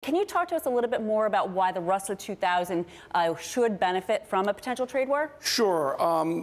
Can you talk to us a little bit more about why the Russell 2000 should benefit from a potential trade war? Sure.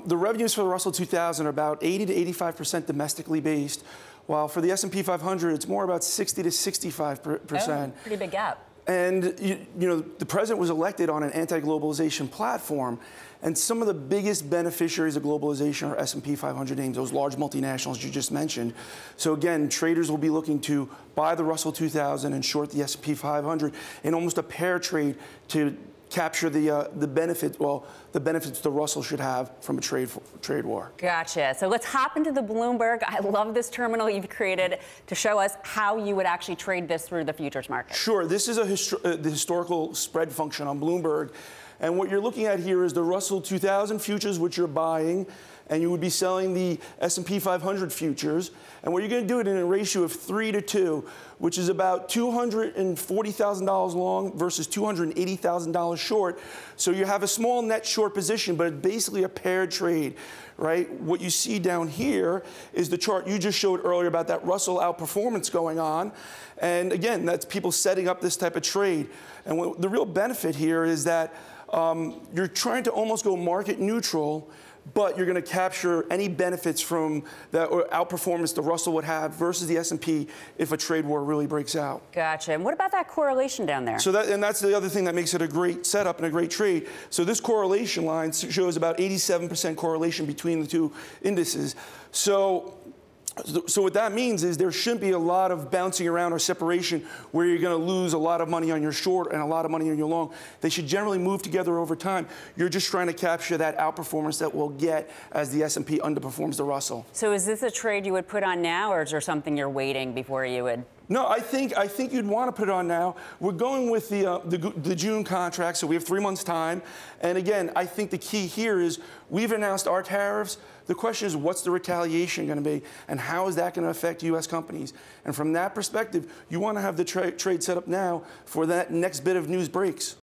The revenues for the Russell 2000 are about 80 to 85% domestically based, while for the S&P 500, it's more about 60 to 65%. Oh, pretty big gap. And you know, the president was elected on an anti-globalization platform, and some of the biggest beneficiaries of globalization are S&P 500 names, those large multinationals you just mentioned. So again, traders will be looking to buy the Russell 2000 and short the S&P 500 in almost a pair trade to capture the benefit, well, the benefits the Russell should have from a trade war. Gotcha. So let's hop into the Bloomberg. I love this terminal you've created to show us how you would actually trade this through the futures market. Sure. This is the historical spread function on Bloomberg. And what you're looking at here is the Russell 2000 futures, which you're buying, and you would be selling the S&P 500 futures. And what you're going to do it in a ratio of 3 to 2, which is about $240,000 long versus $280,000 short. So you have a small net short position, but it's basically a paired trade, right? What you see down here is the chart you just showed earlier about that Russell outperformance going on. And again, that's people setting up this type of trade. And the real benefit here is that you're trying to almost go market neutral, but you're going to capture any benefits from that or outperformance the Russell would have versus the S&P if a trade war really breaks out. Gotcha. And what about that correlation down there? So that's the other thing that makes it a great setup and a great trade. So this correlation line shows about 87% correlation between the two indices. So what that means is there shouldn't be a lot of bouncing around or separation where you're going to lose a lot of money on your short and a lot of money on your long. They should generally move together over time. You're just trying to capture that outperformance that we'll get as the S&P underperforms the Russell. So is this a trade you would put on now, or is there something you're waiting before you would? No, I think you'd want to put it on now. We're going with the June contract, so we have 3 months' time. And again, I think the key here is we've announced our tariffs. The question is, what's the retaliation going to be, and how is that going to affect U.S. companies? And from that perspective, you want to have the trade set up now for that next bit of news breaks.